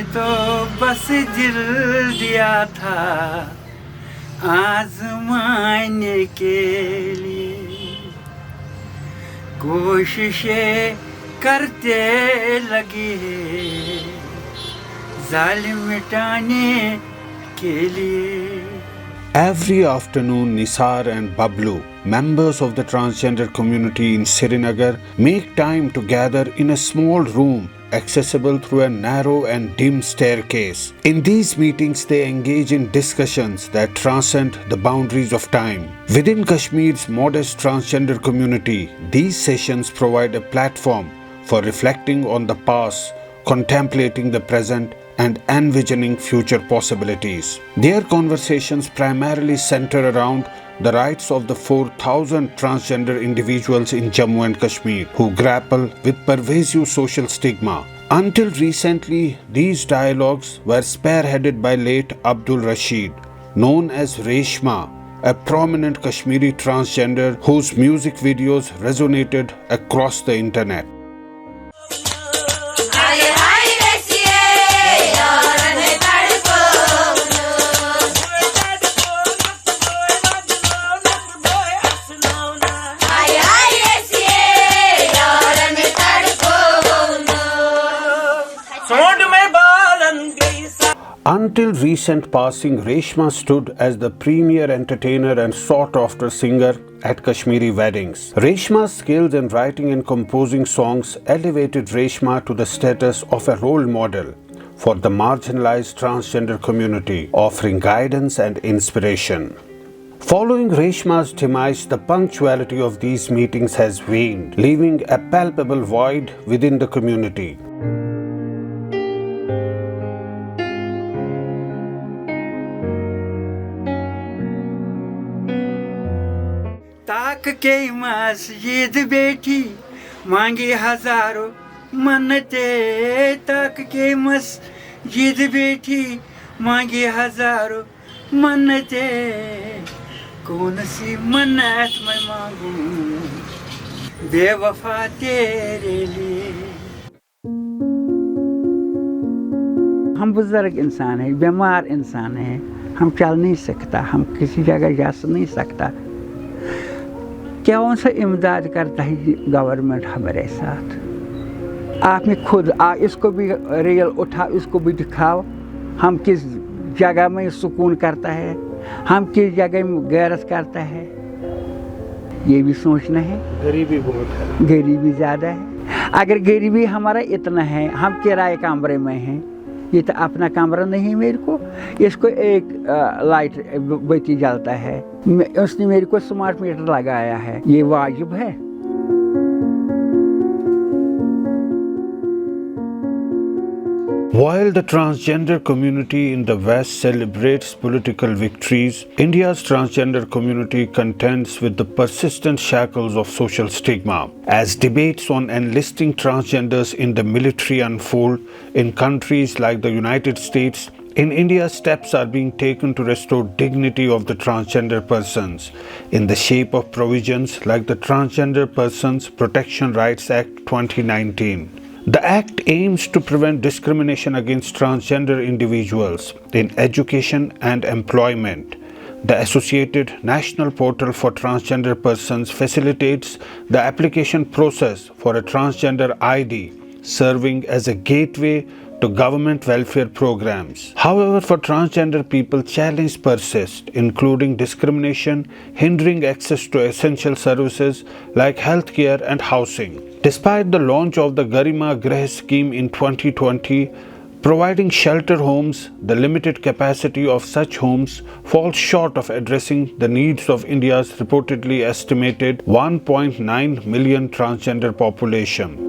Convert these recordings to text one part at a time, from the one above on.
तो बस दिल दिया था आजमाने के लिए, कोशिशें करते लगे जालिम मिटाने के लिए. Every afternoon, Nisar and Bablu, members of the transgender community in Srinagar, make time to gather in a small room accessible through a narrow and dim staircase. In these meetings, they engage in discussions that transcend the boundaries of time. Within Kashmir's modest transgender community, these sessions provide a platform for reflecting on the past, contemplating the present, and envisioning future possibilities. Their conversations primarily center around the rights of the 4,000 transgender individuals in Jammu and Kashmir who grapple with pervasive social stigma. Until recently, these dialogues were spearheaded by late Abdul Rashid, known as Reshma, a prominent Kashmiri transgender whose music videos resonated across the internet. Until recent passing, Reshma stood as the premier entertainer and sought-after singer at Kashmiri weddings. Reshma's skills in writing and composing songs elevated Reshma to the status of a role model for the marginalized transgender community, offering guidance and inspiration. Following Reshma's demise, the punctuality of these meetings has waned, leaving a palpable void within the community. ताक के मस्जिद बैठी मांगी हजारों मन्नते, ताक के मस्जिद बैठी मांगी हजारों मन्नते, कौन सी मन्नत मैं मांगूं बेवफा तेरे लिए. हम बुजुर्ग इंसान हैं, बीमार इंसान हैं, हम चल नहीं सकता, हम किसी जगह जा नहीं सकता. क्या उनसे इमदाद करता है गवर्नमेंट हमारे साथ. आपने खुद इसको भी रियल उठा, इसको भी दिखाओ. हम किस जगह में सुकून करता है, हम किस जगह में गैरत करता है, ये भी सोचना है. गरीबी बहुत है, गरीबी ज़्यादा है. अगर गरीबी हमारा इतना है, हम किराए कमरे में हैं, ये तो अपना कमरा नहीं है मेरे को. इसको एक लाइट बत्ती जलता है, उसने मेरे को स्मार्ट मीटर लगाया है, ये वाजिब है. While the transgender community in the West celebrates political victories, India's transgender community contends with the persistent shackles of social stigma. As debates on enlisting transgenders in the military unfold in countries like the United States, in India, steps are being taken to restore dignity of the transgender persons in the shape of provisions like the Transgender Persons Protection Rights Act 2019. The Act aims to prevent discrimination against transgender individuals in education and employment. The associated National Portal for Transgender Persons facilitates the application process for a transgender ID, serving as a gateway to government welfare programs. However, for transgender people, challenges persist, including discrimination, hindering access to essential services like healthcare and housing. Despite the launch of the Garima Grah scheme in 2020, providing shelter homes, the limited capacity of such homes falls short of addressing the needs of India's reportedly estimated 1.9 million transgender population.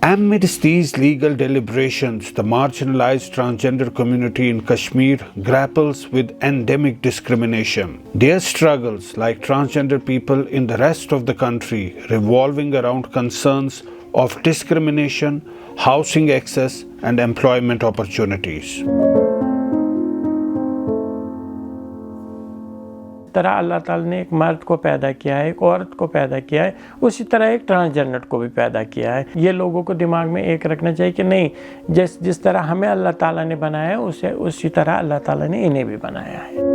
Amidst these legal deliberations, the marginalized transgender community in Kashmir grapples with endemic discrimination. Their struggles, like transgender people in the rest of the country, revolving around concerns of discrimination, housing access, and employment opportunities. तरह अल्लाह ताला ने एक मर्द को पैदा किया है, एक औरत को पैदा किया है, उसी तरह एक ट्रांसजेंडर को भी पैदा किया है। ये लोगों को दिमाग में एक रखना चाहिए कि नहीं, जिस तरह हमें अल्लाह ताला ने बनाया है उसी तरह अल्लाह ताला ने इन्हें भी बनाया है।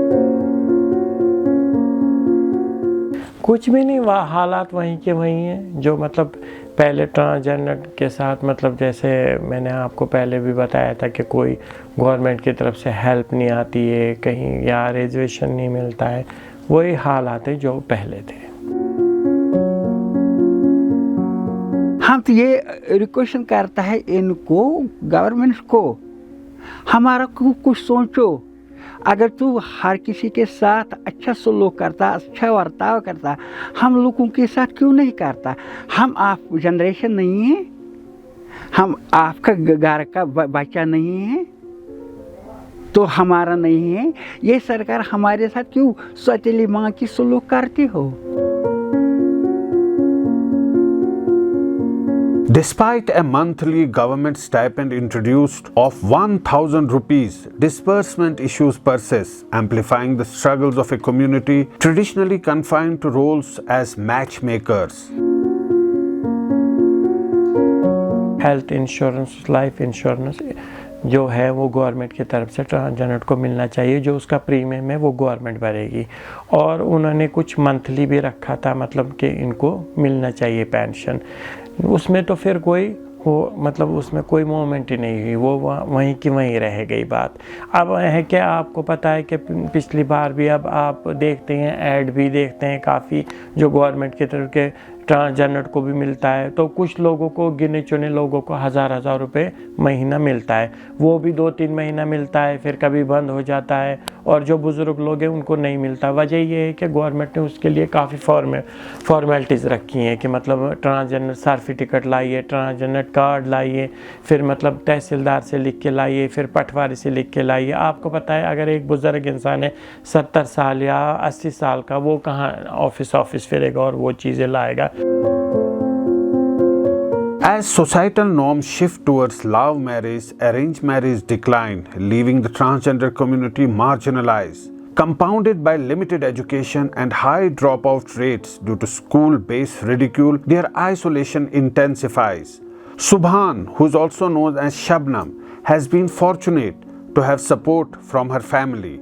कुछ भी नहीं, वह हालात वहीं के वहीं हैं जो मतलब पहले ट्रांसजेंडर के साथ, मतलब जैसे मैंने आपको पहले भी बताया था कि कोई गवर्नमेंट की तरफ से हेल्प नहीं आती है कहीं, या रिजर्वेशन नहीं मिलता है, वही हालात है जो पहले थे। हम तो ये रिक्वेस्ट करता है इनको, गवर्नमेंट को, हमारा कुछ सोचो। अगर तू हर किसी के साथ अच्छा सलूक करता, अच्छा बर्ताव करता, हम लोगों के साथ क्यों नहीं करता? हम आप जनरेशन नहीं है, हम आपका घर का बच्चा नहीं है, तो हमारा नहीं है। ये सरकार हमारे साथ क्यों सौतेली माँ की सलूक करती हो? Despite a monthly government stipend introduced of 1,000 rupees, disbursement issues persist, amplifying the struggles of a community traditionally confined to roles as matchmakers. Health insurance, life insurance जो है वो गवर्नमेंट की तरफ से ट्रांसजेंडर को मिलना चाहिए, जो उसका प्रीमियम है वो गवर्नमेंट भरेगी। और उन्होंने कुछ मंथली भी रखा था, मतलब कि इनको मिलना चाहिए पेंशन। उसमें तो फिर कोई वो मतलब उसमें कोई मूवमेंट ही नहीं हुई, वो वहीं की वहीं रह गई बात। अब है कि आपको पता है कि पिछली बार भी, अब आप देखते हैं ऐड भी देखते हैं काफ़ी, जो गवर्नमेंट की तरफ के ट्रांसजेंडर को भी मिलता है, तो कुछ लोगों को, गिने चुने लोगों को हज़ार रुपए महीना मिलता है, वो भी 2-3 महीना मिलता है, फिर कभी बंद हो जाता है, और जो बुज़ुर्ग लोग हैं उनको नहीं मिलता। वजह ये है कि गवर्नमेंट ने उसके लिए काफ़ी फॉर्मेलिटीज़ रखी हैं कि मतलब ट्रांसजेंडर सर्टिफिकेट लाइए, ट्रांसजेंडर कार्ड लाइए, फिर मतलब तहसीलदार से लिख के लाइए, फिर पटवारी से लिख के लाइए। आपको पता है अगर एक बुज़ुर्ग इंसान है 70 साल या 80 साल का, वो कहाँ ऑफिस फिरेगा और वो चीज़ें लाएगा। As societal norms shift towards love marriage, arranged marriage decline, leaving the transgender community marginalized, compounded by limited education and high dropout rates due to school-based ridicule, their isolation intensifies. Subhan, who is also known as Shabnam, has been fortunate to have support from her family.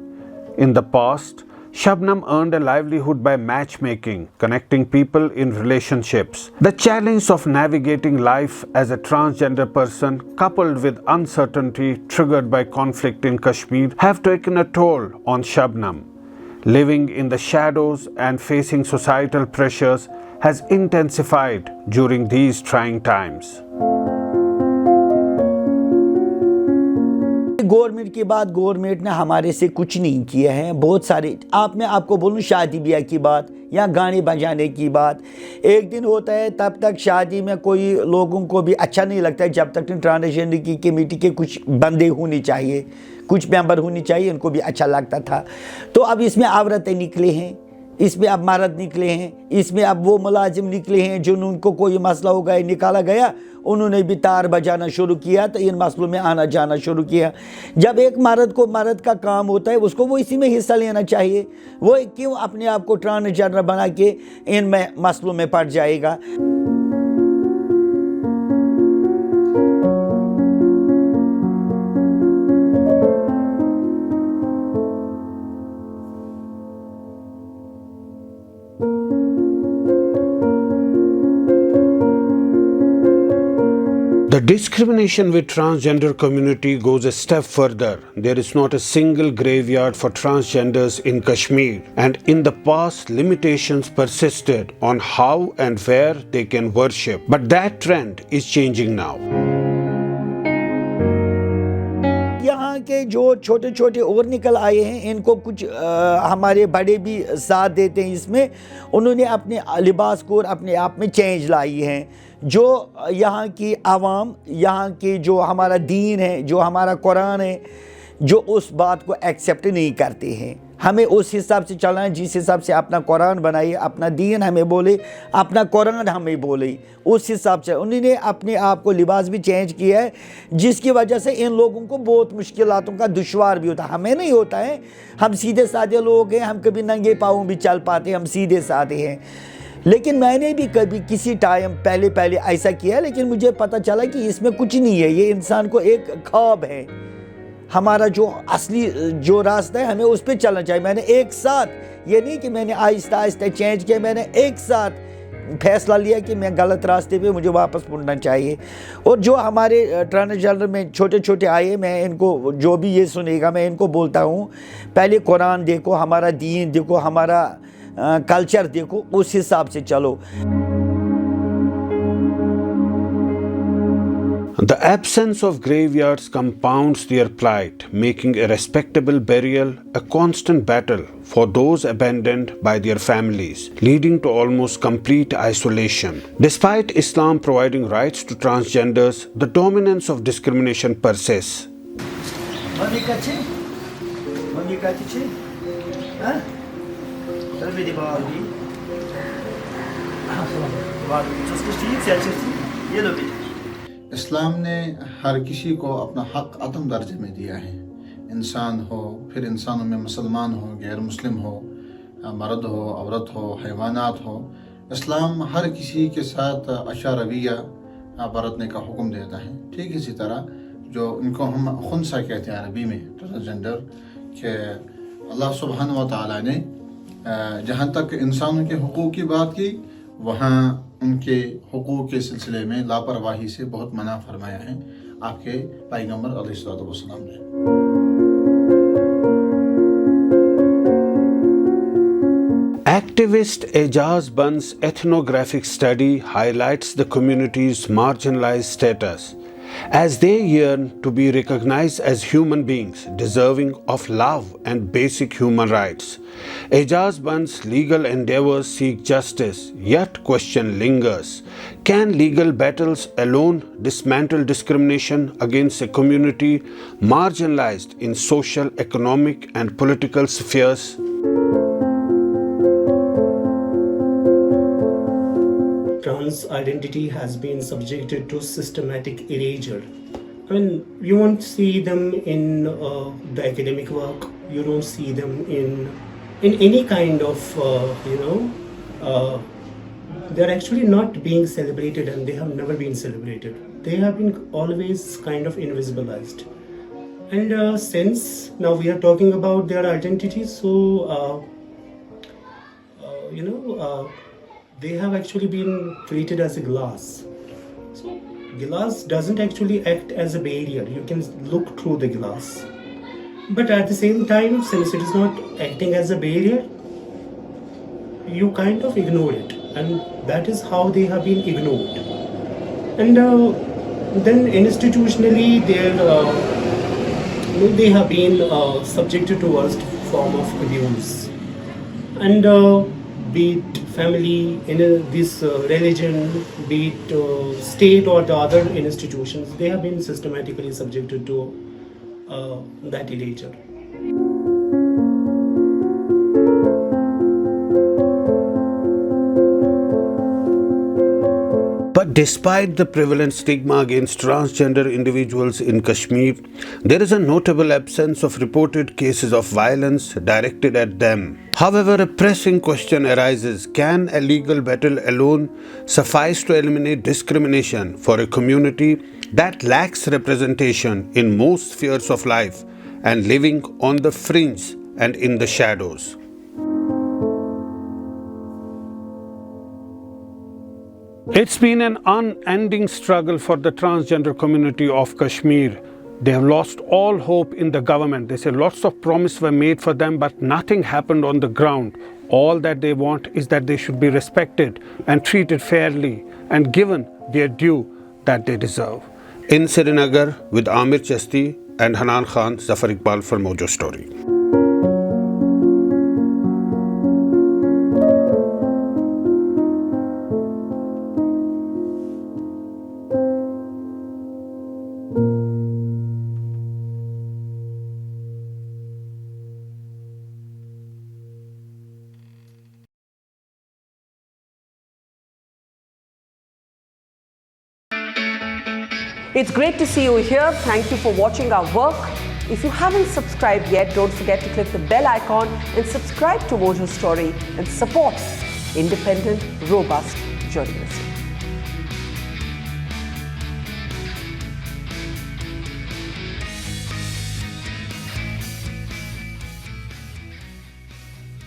In the past, Shabnam earned a livelihood by matchmaking, connecting people in relationships. The challenge of navigating life as a transgender person, coupled with uncertainty triggered by conflict in Kashmir, have taken a toll on Shabnam. Living in the shadows and facing societal pressures has intensified during these trying times. Government के बाद government ने हमारे से कुछ नहीं किया है। बहुत सारे मैं आपको बोलूँ, शादी ब्याह की बात या गाने बजाने की बात, एक दिन होता है तब तक शादी में कोई लोगों को भी अच्छा नहीं लगता है जब तक ट्रांसजेंडर की कमेटी के कुछ बंदे होने चाहिए, कुछ मेंबर होने चाहिए, उनको भी अच्छा लगता था। तो अब इसमें औरतें निकले हैं, इसमें अब मर्द निकले हैं, इसमें अब वो मुलाजिम निकले हैं जिनको कोई मसला हो गया, निकाला गया, उन्होंने भी तार बजाना शुरू किया, तो इन मसलों में आना जाना शुरू किया। जब एक मर्द का काम होता है, उसको वो इसी में हिस्सा लेना चाहिए। वो क्यों अपने आप को ट्रांसजेंडर बना के इन मसलों में पड़ जाएगा? The discrimination with transgender community goes a step further. There is not a single graveyard for transgenders in Kashmir, and in the past limitations persisted on how and where they can worship. But that trend is changing now. यहाँ के जो छोटे छोटे और निकल आए हैं, इनको कुछ हमारे बड़े भी साथ देते हैं इसमें। उन्होंने अपने लिबास को अपने आप में चेंज लाई हैं। जो यहाँ की आवाम, यहाँ की जो हमारा दीन है, जो हमारा कुरान है, जो उस बात को एक्सेप्ट नहीं करते हैं। हमें उस हिसाब से चलना है जिस हिसाब से अपना कुरान बनाइए, अपना दीन हमें बोले, अपना कुरान हमें बोले, उस हिसाब से उन्होंने अपने आप को लिबास भी चेंज किया है, जिसकी वजह से इन लोगों को बहुत मुश्किलातों का दुश्वार भी होता है। हमें नहीं होता है, हम सीधे साधे लोग हैं, हम कभी नंगे पाँव भी चल पाते, हम सीधे साधे हैं। लेकिन मैंने भी कभी किसी टाइम पहले ऐसा किया, लेकिन मुझे पता चला कि इसमें कुछ नहीं है, ये इंसान को एक ख्वाब है। हमारा जो असली जो रास्ता है हमें उस पर चलना चाहिए। मैंने एक साथ, ये नहीं कि मैंने आहिस्ता आहिस्ता चेंज किया, मैंने एक साथ फैसला लिया कि मैं गलत रास्ते पे मुझे वापस मुड़ना चाहिए। और जो हमारे ट्रांसजेंडर में छोटे छोटे आए, मैं इनको, जो भी ये सुनेगा, मैं इनको बोलता हूँ, पहले कुरान देखो, हमारा दीन देखो, हमारा कल्चर देखो, उस हिसाब से चलो। The absence of graveyards compounds their plight, making a respectable burial a constant battle for those abandoned by their families, leading to almost complete isolation. Despite Islam providing rights to transgenders, the dominance of discrimination persists. इस्लाम ने हर किसी को अपना हक अदम दर्जे में दिया है। इंसान हो, फिर इंसानों में मुसलमान हो, गैर मुस्लिम हो, मर्द हो, औरत हो, हैवानात हो, इस्लाम हर किसी के साथ अच्छा रवैया बरतने का हुक्म देता है। ठीक इसी तरह जो इनको हम खुनसा कहते हैं अरबी में, ट्रांसजेंडर, कि अल्लाह सुब्हान व तआला ने जहाँ तक इंसानों के हुकूक की बात की, वहाँ उनके हुकूक के सिलसिले में लापरवाही से बहुत मना फरमाया है आपके पैगम्बर अलैहिस्सलातु वस्सलाम ने। Activist Ejaz Ban's ethnographic study highlights the community's marginalized status as they yearn to be recognized as human beings deserving of love and basic human rights. Ejaz Ban's legal endeavors seek justice, yet question lingers. Can legal battles alone dismantle discrimination against a community marginalized in social, economic, and political spheres? Trans identity has been subjected to systematic erasure. I mean, you won't see them in the academic work. You don't see them in any kind of they're actually not being celebrated, and they have never been celebrated. They have been always kind of invisibilized. And since now we are talking about their identities, so they have actually been treated as a glass. So glass doesn't actually act as a barrier. You can look through the glass. But at the same time, since it is not acting as a barrier, you kind of ignore it. And that is how they have been ignored. And then institutionally, they have been subjected to worst form of abuse. And be it family, in this religion, be it state or the other institutions, they have been systematically subjected to that erasure. But despite the prevalent stigma against transgender individuals in Kashmir, there is a notable absence of reported cases of violence directed at them. However, a pressing question arises: can a legal battle alone suffice to eliminate discrimination for a community that lacks representation in most spheres of life and living on the fringe and in the shadows? It's been an unending struggle for the transgender community of Kashmir. They have lost all hope in the government. They say lots of promises were made for them, but nothing happened on the ground. All that they want is that they should be respected and treated fairly and given their due that they deserve. In Srinagar, with Amir, Chisti and Hanan Khan, Zaffar Uqbal for Mojo Story. It's great to see you here. Thank you for watching our work. If you haven't subscribed yet, don't forget to click the bell icon and subscribe to Mojo Story and support independent, robust journalism.